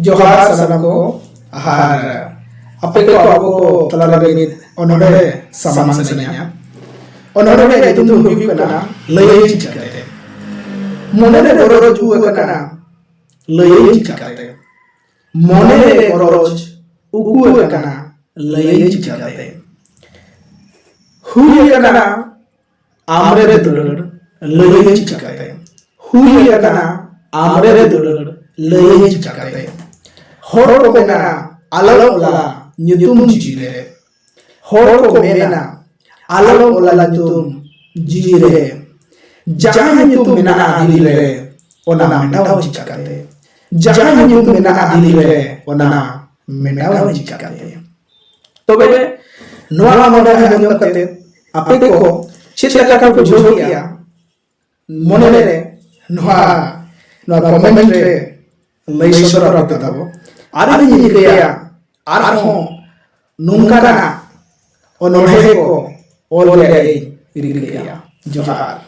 जोहार सानम को आहार अपे को अबो तला लगे ओनोडे समान सनिया ओनोडे के तुम हुई कना लय चिकाते मोने रे गरज उ कना लय चिकाते मोने रे गरज उकु कना लय चिकाते हुई कना आमरे दुलड़ लय चिकाते हुई कना आमरे दुलड़ लय चिकाते हर को मेना आलम ओला न्यूतुम जीरे हर को मेना आलम ओला न्यूतुम जीरे जहां न्यूतुम मेना आदिले ओना मेटाव चिकाते जहां न्यूतुम मेना आदिले ओना मेटाव चिकाते तबे नोआ मोडा हम करते आपे को चित लगा को जो किया मोने रे नोआ नोआ कमेंट रे लई सदर रखता था आर नि गया आर हो नुंका ना ओनोहे को ओल गया जोहार।